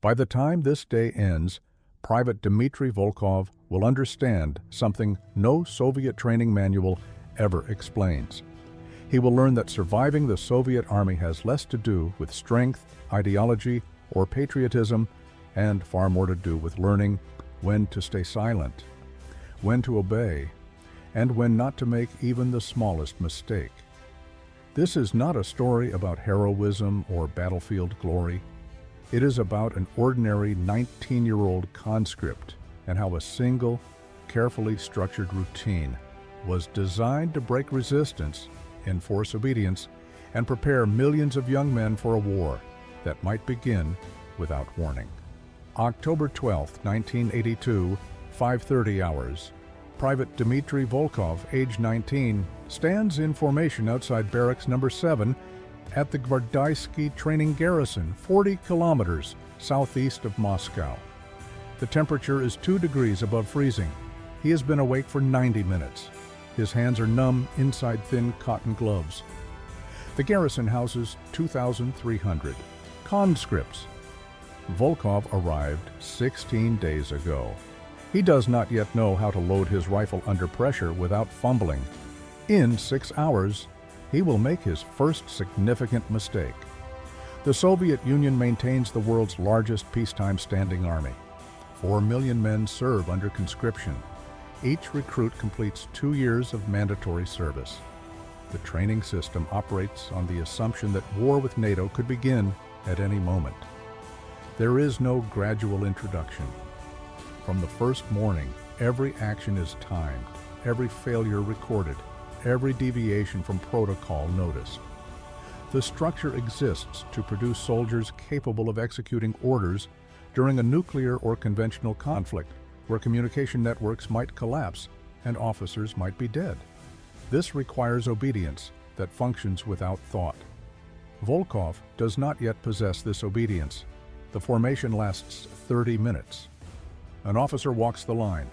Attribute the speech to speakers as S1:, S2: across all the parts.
S1: By the time this day ends, Private Dmitry Volkov will understand something no Soviet training manual ever explains. He will learn that surviving the Soviet army has less to do with strength, ideology, or patriotism, and far more to do with learning when to stay silent, when to obey, and when not to make even the smallest mistake. This is not a story about heroism or battlefield glory. It is about an ordinary 19-year-old conscript and how a single, carefully structured routine was designed to break resistance, enforce obedience, and prepare millions of young men for a war that might begin without warning. October 12, 1982, 5:30 hours. Private Dmitry Volkov, age 19, stands in formation outside Barracks Number 7 at the Gvardaysky Training Garrison, 40 kilometers southeast of Moscow. The temperature is 2 degrees above freezing. He has been awake for 90 minutes. His hands are numb inside thin cotton gloves. The garrison houses 2,300 conscripts. Volkov arrived 16 days ago. He does not yet know how to load his rifle under pressure without fumbling. In 6 hours, he will make his first significant mistake. The Soviet Union maintains the world's largest peacetime standing army. 4 million men serve under conscription. Each recruit completes 2 years of mandatory service. The training system operates on the assumption that war with NATO could begin at any moment. There is no gradual introduction. From the first morning, every action is timed, every failure recorded, every deviation from protocol noticed. The structure exists to produce soldiers capable of executing orders during a nuclear or conventional conflict where communication networks might collapse and officers might be dead. This requires obedience that functions without thought. Volkov does not yet possess this obedience. The formation lasts 30 minutes. An officer walks the line.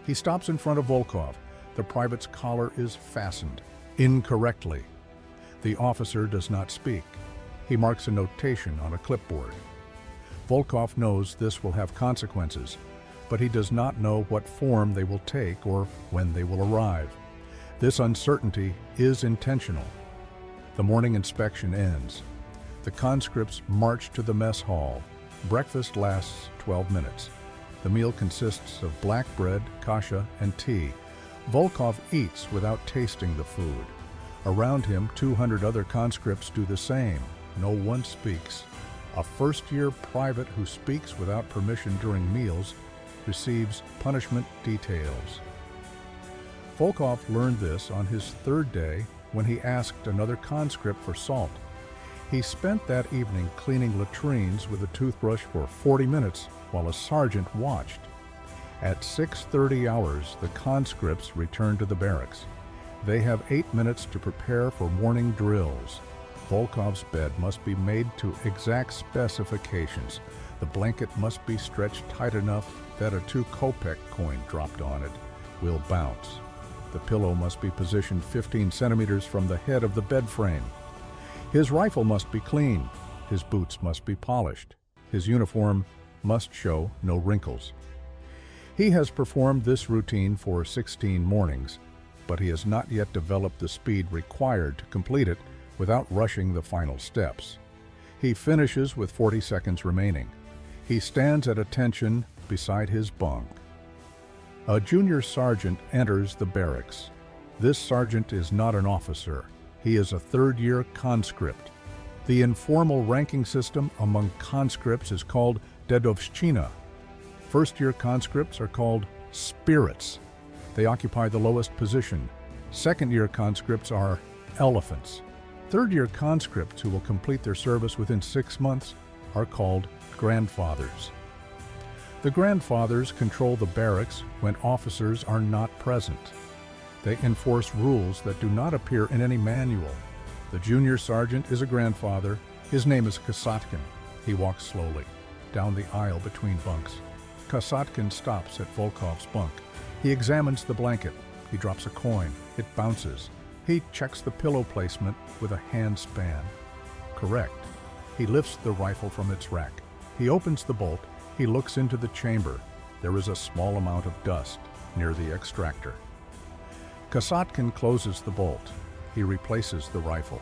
S1: He stops in front of Volkov. The private's collar is fastened incorrectly. The officer does not speak. He marks a notation on a clipboard. Volkov knows this will have consequences, but he does not know what form they will take or when they will arrive. This uncertainty is intentional. The morning inspection ends. The conscripts march to the mess hall. Breakfast lasts 12 minutes. The meal consists of black bread, kasha, and tea. Volkov eats without tasting the food. Around him, 200 other conscripts do the same. No one speaks. A first-year private who speaks without permission during meals receives punishment details. Volkov learned this on his 3rd day when he asked another conscript for salt. He spent that evening cleaning latrines with a toothbrush for 40 minutes while a sergeant watched. At 6:30 hours, the conscripts return to the barracks. They have 8 minutes to prepare for morning drills. Volkov's bed must be made to exact specifications. The blanket must be stretched tight enough that a 2-kopeck coin dropped on it will bounce. The pillow must be positioned 15 centimeters from the head of the bed frame. His rifle must be clean. His boots must be polished. His uniform must show no wrinkles. He has performed this routine for 16 mornings, but he has not yet developed the speed required to complete it without rushing the final steps. He finishes with 40 seconds remaining. He stands at attention beside his bunk. A junior sergeant enters the barracks. This sergeant is not an officer. He is a 3rd-year conscript. The informal ranking system among conscripts is called dedovshchina. First-year conscripts are called spirits. They occupy the lowest position. Second-year conscripts are elephants. Third-year conscripts who will complete their service within 6 months are called grandfathers. The grandfathers control the barracks when officers are not present. They enforce rules that do not appear in any manual. The junior sergeant is a grandfather. His name is Kasatkin. He walks slowly down the aisle between bunks. Kasatkin stops at Volkov's bunk. He examines the blanket. He drops a coin. It bounces. He checks the pillow placement with a hand span. Correct. He lifts the rifle from its rack. He opens the bolt. He looks into the chamber. There is a small amount of dust near the extractor. Kasatkin closes the bolt. He replaces the rifle.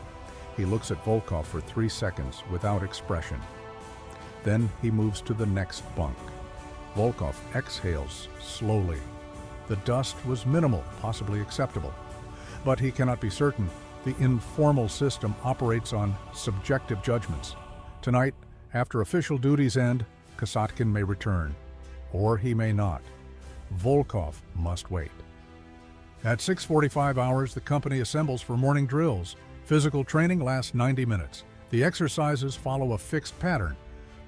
S1: He looks at Volkov for 3 seconds without expression. Then he moves to the next bunk. Volkov exhales slowly. The dust was minimal, possibly acceptable. But he cannot be certain. The informal system operates on subjective judgments. Tonight, after official duties end, Kasatkin may return, or he may not. Volkov must wait. At 6:45 hours, the company assembles for morning drills. Physical training lasts 90 minutes. The exercises follow a fixed pattern: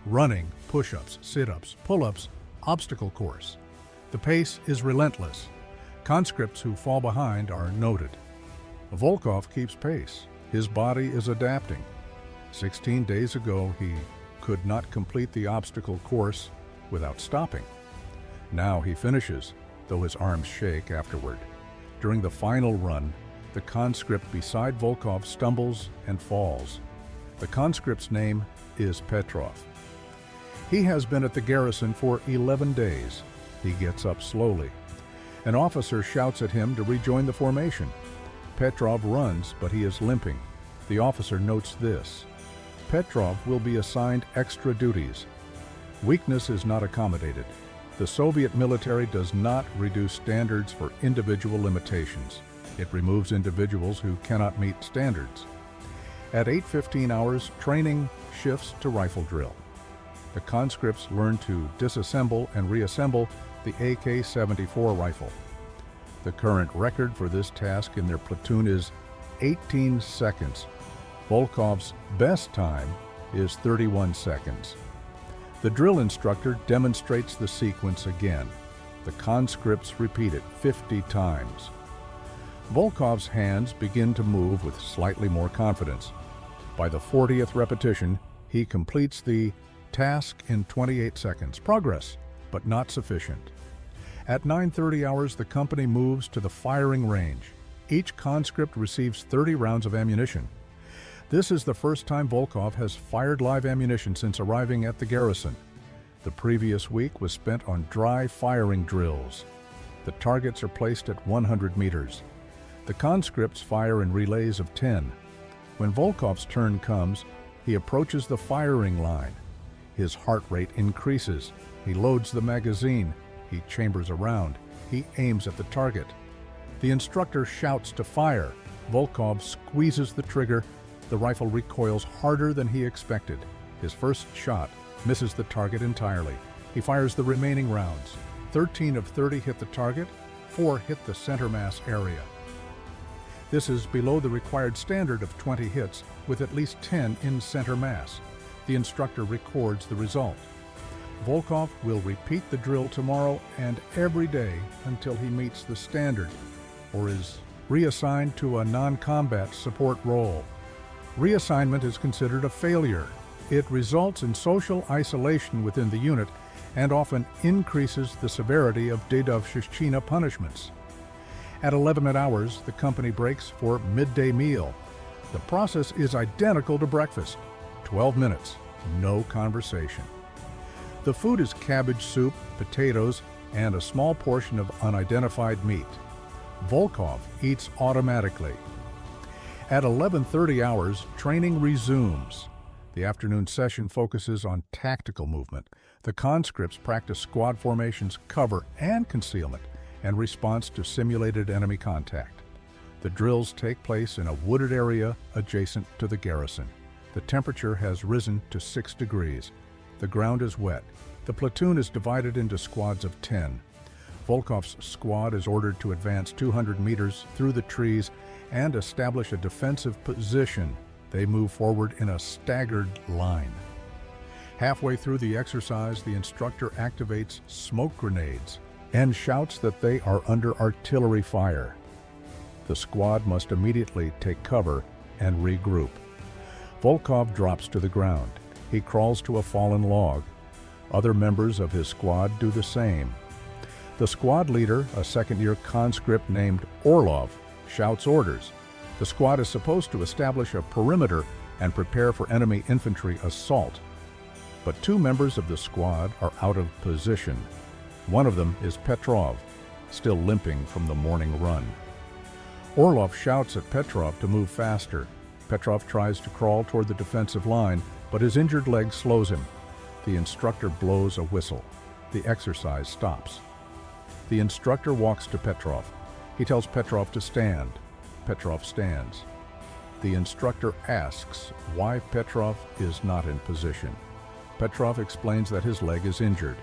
S1: running, push-ups, sit-ups, pull-ups, obstacle course. The pace is relentless. Conscripts who fall behind are noted. Volkov keeps pace. His body is adapting. 16 days ago, he could not complete the obstacle course without stopping. Now he finishes, though his arms shake afterward. During the final run, the conscript beside Volkov stumbles and falls. The conscript's name is Petrov. He has been at the garrison for 11 days. He gets up slowly. An officer shouts at him to rejoin the formation. Petrov runs, but he is limping. The officer notes this: Petrov will be assigned extra duties. Weakness is not accommodated. The Soviet military does not reduce standards for individual limitations. It removes individuals who cannot meet standards. At 8:15 hours, training shifts to rifle drill. The conscripts learn to disassemble and reassemble the AK-74 rifle. The current record for this task in their platoon is 18 seconds. Volkov's best time is 31 seconds. The drill instructor demonstrates the sequence again. The conscripts repeat it 50 times. Volkov's hands begin to move with slightly more confidence. By the 40th repetition, he completes the task in 28 seconds. Progress, but not sufficient. At 9:30 hours, the company moves to the firing range. Each conscript receives 30 rounds of ammunition. This is the first time Volkov has fired live ammunition since arriving at the garrison. The previous week was spent on dry firing drills. The targets are placed at 100 meters. The conscripts fire in relays of 10. When Volkov's turn comes, he approaches the firing line. His heart rate increases. He loads the magazine. He chambers around. He aims at the target. The instructor shouts to fire. Volkov squeezes the trigger. The rifle recoils harder than he expected. His first shot misses the target entirely. He fires the remaining rounds. 13 of 30 hit the target, 4 hit the center mass area. This is below the required standard of 20 hits, with at least 10 in center mass. The instructor records the result. Volkov will repeat the drill tomorrow and every day until he meets the standard, or is reassigned to a non-combat support role. Reassignment is considered a failure. It results in social isolation within the unit and often increases the severity of dedovshchina punishments. At 11 hours, the company breaks for midday meal. The process is identical to breakfast. 12 minutes, no conversation. The food is cabbage soup, potatoes, and a small portion of unidentified meat. Volkov eats automatically. At 11:30 hours, training resumes. The afternoon session focuses on tactical movement. The conscripts practice squad formations, cover, and concealment, and response to simulated enemy contact. The drills take place in a wooded area adjacent to the garrison. The temperature has risen to 6 degrees. The ground is wet. The platoon is divided into squads of 10. Volkov's squad is ordered to advance 200 meters through the trees and establish a defensive position. They move forward in a staggered line. Halfway through the exercise, the instructor activates smoke grenades and shouts that they are under artillery fire. The squad must immediately take cover and regroup. Volkov drops to the ground. He crawls to a fallen log. Other members of his squad do the same. The squad leader, a second-year conscript named Orlov, shouts orders. The squad is supposed to establish a perimeter and prepare for enemy infantry assault. but two members of the squad are out of position. One of them is Petrov, still limping from the morning run. Orlov shouts at Petrov to move faster. Petrov tries to crawl toward the defensive line, but his injured leg slows him. The instructor blows a whistle. The exercise stops. The instructor walks to Petrov. He tells Petrov to stand. Petrov stands. The instructor asks why Petrov is not in position. Petrov explains that his leg is injured.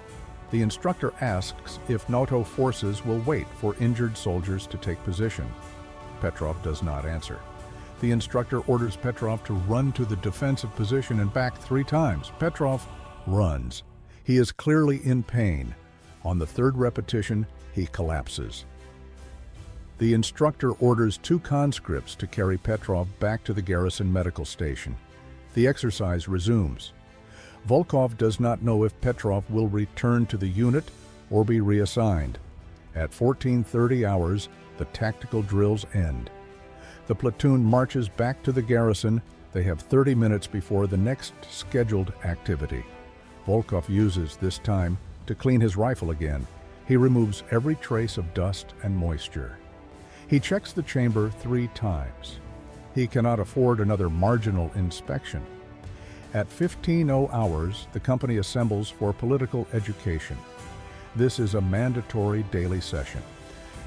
S1: The instructor asks if NATO forces will wait for injured soldiers to take position. Petrov does not answer. The instructor orders Petrov to run to the defensive position and back 3 times. Petrov runs. He is clearly in pain. On the 3rd repetition, he collapses. The instructor orders 2 conscripts to carry Petrov back to the garrison medical station. The exercise resumes. Volkov does not know if Petrov will return to the unit or be reassigned. At 14:30 hours, the tactical drills end. The platoon marches back to the garrison. They have 30 minutes before the next scheduled activity. Volkov uses this time to clean his rifle again. He removes every trace of dust and moisture. He checks the chamber 3 times. He cannot afford another marginal inspection. At 15:00 hours, the company assembles for political education. This is a mandatory daily session.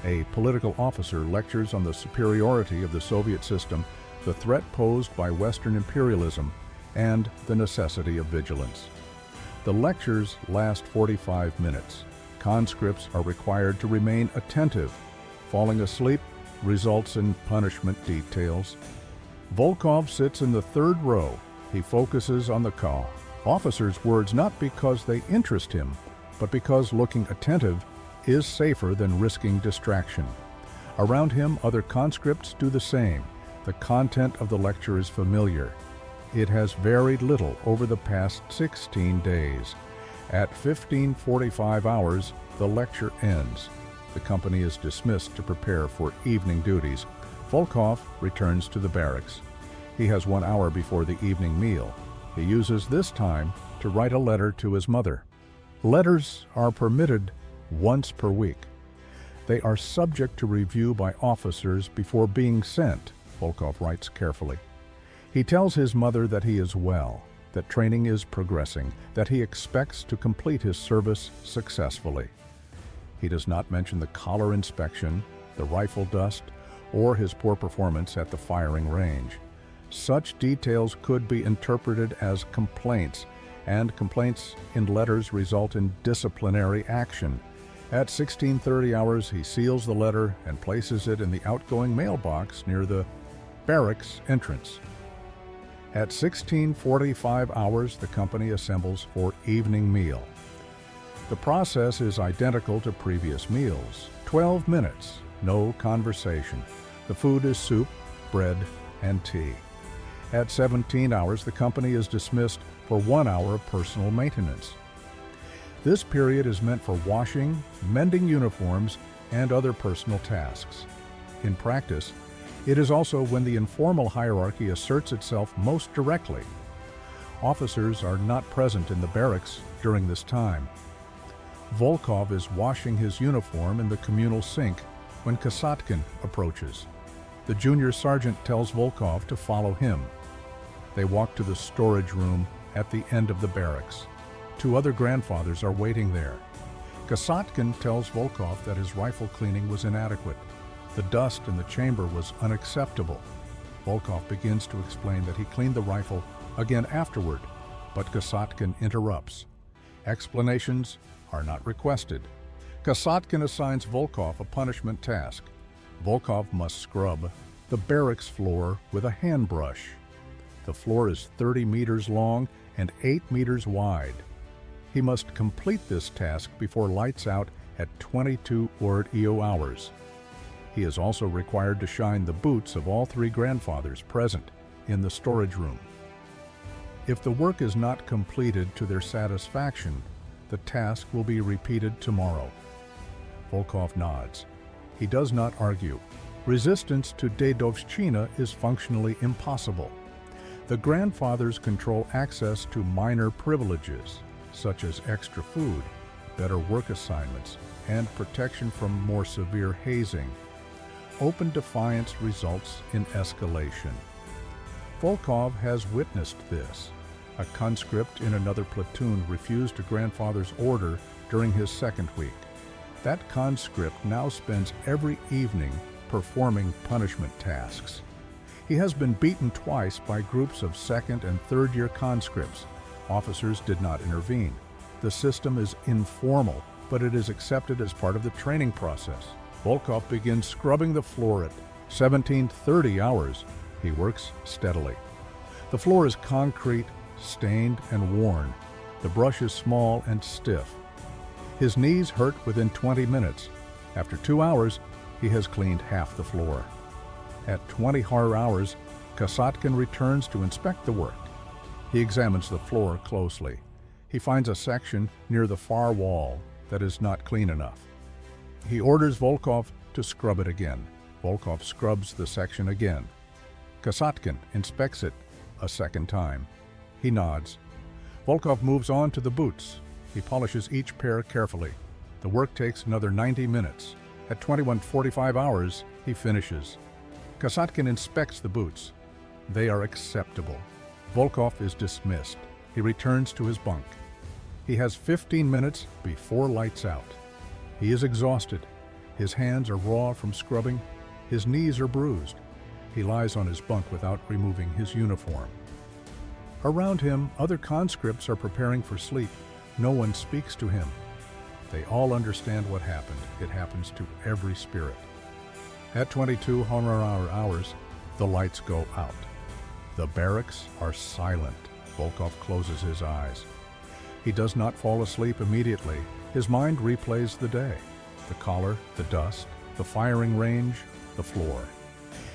S1: A political officer lectures on the superiority of the Soviet system, the threat posed by Western imperialism, and the necessity of vigilance. The lectures last 45 minutes. Conscripts are required to remain attentive. Falling asleep results in punishment details. Volkov sits in the 3rd row. He focuses on the call. Officers' words not because they interest him, but because looking attentive is safer than risking distraction. Around him, other conscripts do the same. The content of the lecture is familiar. It has varied little over the past 16 days. At 15:45 hours, the lecture ends. The company is dismissed to prepare for evening duties. Volkov returns to the barracks. He has 1 hour before the evening meal. He uses this time to write a letter to his mother. Letters are permitted once per week. They are subject to review by officers before being sent, Volkov writes carefully. He tells his mother that he is well, that training is progressing, that he expects to complete his service successfully. He does not mention the collar inspection, the rifle dust, or his poor performance at the firing range. Such details could be interpreted as complaints, and complaints in letters result in disciplinary action. At 16:30 hours, he seals the letter and places it in the outgoing mailbox near the barracks entrance. At 16:45 hours, the company assembles for evening meal. The process is identical to previous meals. 12 minutes, no conversation. The food is soup, bread, and tea. At 17 hours, the company is dismissed for 1 hour of personal maintenance. This period is meant for washing, mending uniforms, and other personal tasks. In practice, it is also when the informal hierarchy asserts itself most directly. Officers are not present in the barracks during this time. Volkov is washing his uniform in the communal sink when Kasatkin approaches. The junior sergeant tells Volkov to follow him. They walk to the storage room at the end of the barracks. 2 other grandfathers are waiting there. Kasatkin tells Volkov that his rifle cleaning was inadequate. The dust in the chamber was unacceptable. Volkov begins to explain that he cleaned the rifle again afterward, but Kasatkin interrupts. Explanations are not requested. Kasatkin assigns Volkov a punishment task. Volkov must scrub the barracks floor with a hand brush. The floor is 30 meters long and 8 meters wide. He must complete this task before lights out at 22 EO hours. He is also required to shine the boots of all 3 grandfathers present in the storage room. If the work is not completed to their satisfaction, the task will be repeated tomorrow. Volkov nods. He does not argue. Resistance to Dedovshchina is functionally impossible. The grandfathers control access to minor privileges, such as extra food, better work assignments, and protection from more severe hazing. Open defiance results in escalation. Volkov has witnessed this. A conscript in another platoon refused a grandfather's order during his second week. That conscript now spends every evening performing punishment tasks. He has been beaten twice by groups of second and third-year conscripts. Officers did not intervene. The system is informal, but it is accepted as part of the training process. Volkov begins scrubbing the floor at 17:30 hours. He works steadily. The floor is concrete, stained, and worn. The brush is small and stiff. His knees hurt within 20 minutes. After 2 hours, he has cleaned half the floor. At 20 hard hours, Kasatkin returns to inspect the work. He examines the floor closely. He finds a section near the far wall that is not clean enough. He orders Volkov to scrub it again. Volkov scrubs the section again. Kasatkin inspects it a second time. He nods. Volkov moves on to the boots. He polishes each pair carefully. The work takes another 90 minutes. At 21:45 hours, he finishes. Kasatkin inspects the boots. They are acceptable. Volkov is dismissed. He returns to his bunk. He has 15 minutes before lights out. He is exhausted. His hands are raw from scrubbing. His knees are bruised. He lies on his bunk without removing his uniform. Around him, other conscripts are preparing for sleep. No one speaks to him. They all understand what happened. It happens to every spirit. At 22 hours, the lights go out. The barracks are silent. Volkov closes his eyes. He does not fall asleep immediately. His mind replays the day. The collar, the dust, the firing range, the floor.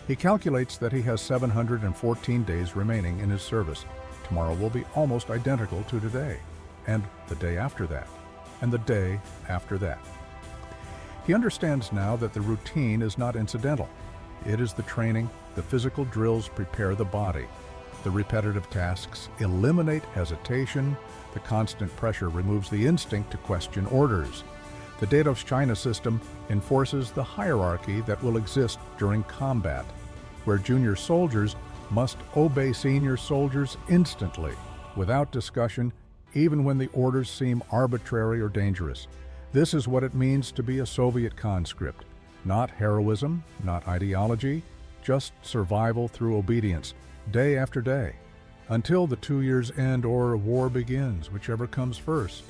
S1: He calculates that he has 714 days remaining in his service. Tomorrow will be almost identical to today, and the day after that, and the day after that. He understands now that the routine is not incidental. It is the training, the physical drills prepare the body. The repetitive tasks eliminate hesitation. The constant pressure removes the instinct to question orders. The Dados-China system enforces the hierarchy that will exist during combat, where junior soldiers must obey senior soldiers instantly, without discussion, even when the orders seem arbitrary or dangerous. This is what it means to be a Soviet conscript. Not heroism, not ideology, just survival through obedience, day after day, until the 2 years end or war begins, whichever comes first.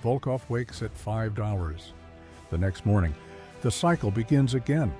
S1: Volkov wakes at 5 hours. The next morning, the cycle begins again.